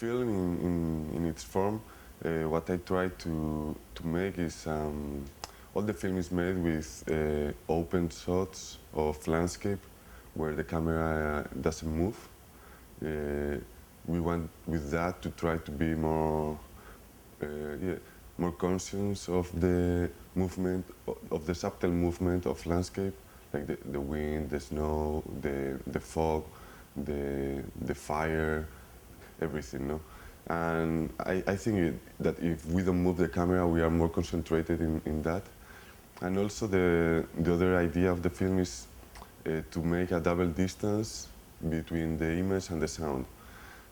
film in its form, what I try to make is all the film is made with open shots of landscape where the camera doesn't move. We want with that to try to be more more conscious of the movement, of the subtle movement of landscape, like the wind, the snow, the fog, the fire, everything, no? And I think that if we don't move the camera, we are more concentrated in that. And also the other idea of the film is to make a double distance between the image and the sound.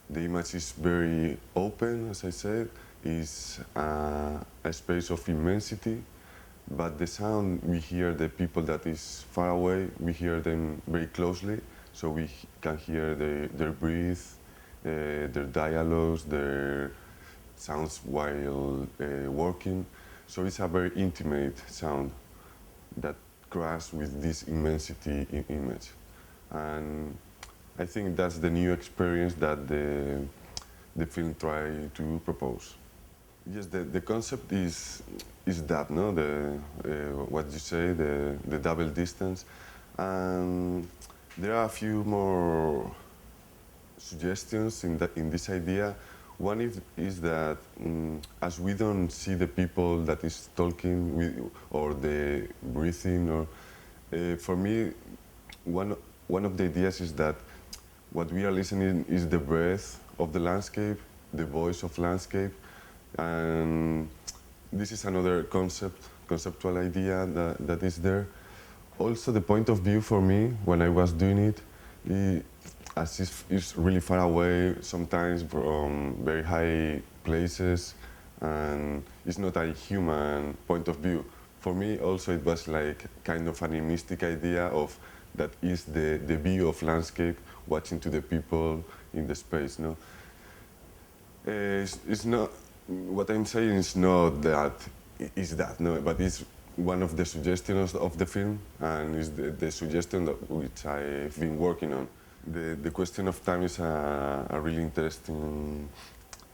The image is very open, as I said, is a space of immensity, but the sound, we hear the people that is far away, we hear them very closely, so we can hear their breath, their dialogues, their sounds while working. So it's a very intimate sound that crashes with this immensity image. And I think that's the new experience that the film tried to propose. Yes, the concept is that, no? What you say, the double distance. And there are a few more suggestions in this idea. One is that as we don't see the people that is talking or the breathing, or for me, one of the ideas is that what we are listening is the breath of the landscape, the voice of landscape, and this is another conceptual idea that is there. Also, the point of view for me when I was doing it, as if it's really far away sometimes from very high places, and it's not a human point of view. For me also it was like kind of an animistic idea of that is the view of landscape watching to the people in the space, no? It's not, what I'm saying is not that, is that, no, but it's one of the suggestions of the film, and is the suggestion that which I've been working on. The question of time is a really interesting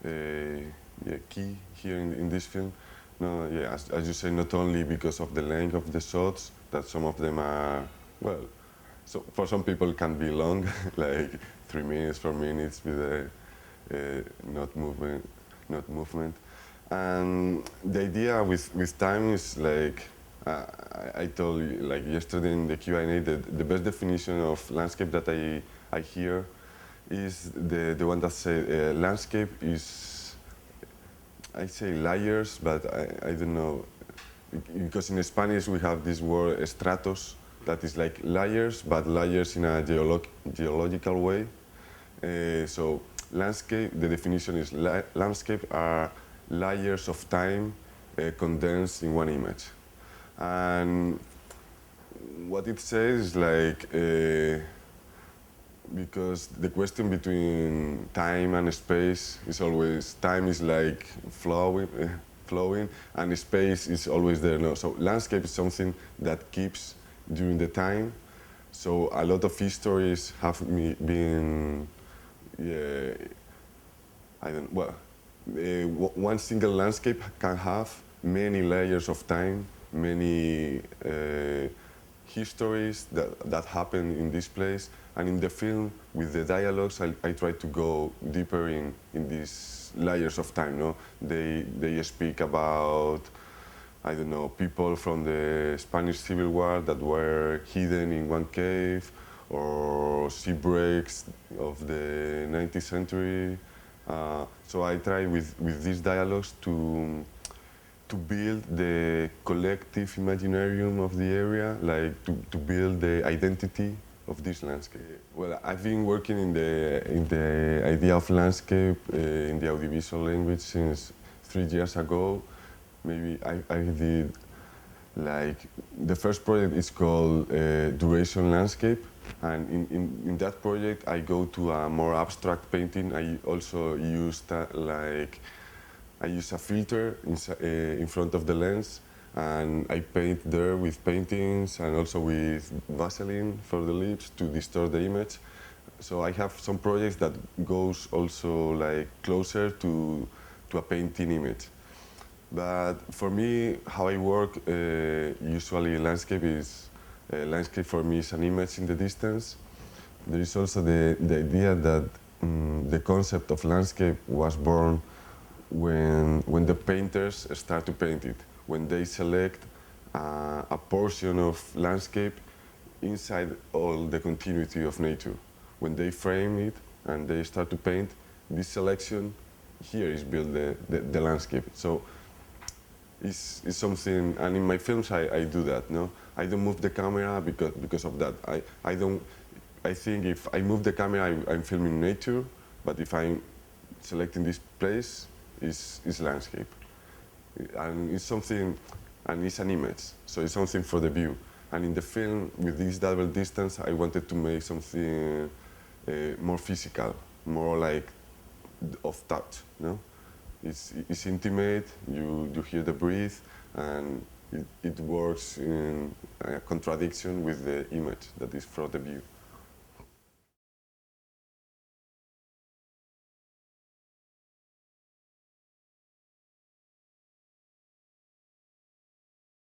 key here in this film. No, yeah, as you say, not only because of the length of the shots, that some of them are, well, so for some people can be long, like 3 minutes, 4 minutes with not movement. And the idea with time is like, I told you like yesterday in the Q&A, the best definition of landscape that I hear is the one that says landscape is, I say layers, but I don't know, because in Spanish we have this word estratos, that is like layers, but layers in a geological way. So landscape, the definition is landscape are layers of time condensed in one image. And what it says is like, because the question between time and space is always, time is like flowing, and space is always there. No, so landscape is something that keeps during the time. So a lot of histories have been, yeah, one single landscape can have many layers of time, many histories that happen in this place. And in the film, with the dialogues, I try to go deeper in these layers of time. No, they speak about, I don't know, people from the Spanish Civil War that were hidden in one cave, or shipwrecks of the 19th century. So I try with these dialogues to build the collective imaginarium of the area, like to build the identity of this landscape. Well, I've been working in the idea of landscape in the audiovisual language since 3 years ago. Maybe I did, like, the first project is called Duration Landscape, and in that project I go to a more abstract painting. I also use I use a filter in front of the lens, and I paint there with paintings and also with Vaseline for the lips to distort the image. So I have some projects that goes also like closer to a painting image. But for me, how I work, usually landscape is, landscape for me is an image in the distance. There is also the idea that the concept of landscape was born when the painters start to paint it, when they select a portion of landscape inside all the continuity of nature. When they frame it and they start to paint, this selection here is built the landscape. So it's something, and in my films I do that. No, I don't move the camera because of that. I don't. I think if I move the camera, I'm filming nature, but if I'm selecting this place, is landscape, and it's something, and it's an image, so it's something for the view. And in the film, with this double distance, I wanted to make something more physical, more like of touch. No, it's intimate. You hear the breath, and it works in a contradiction with the image that is from the view.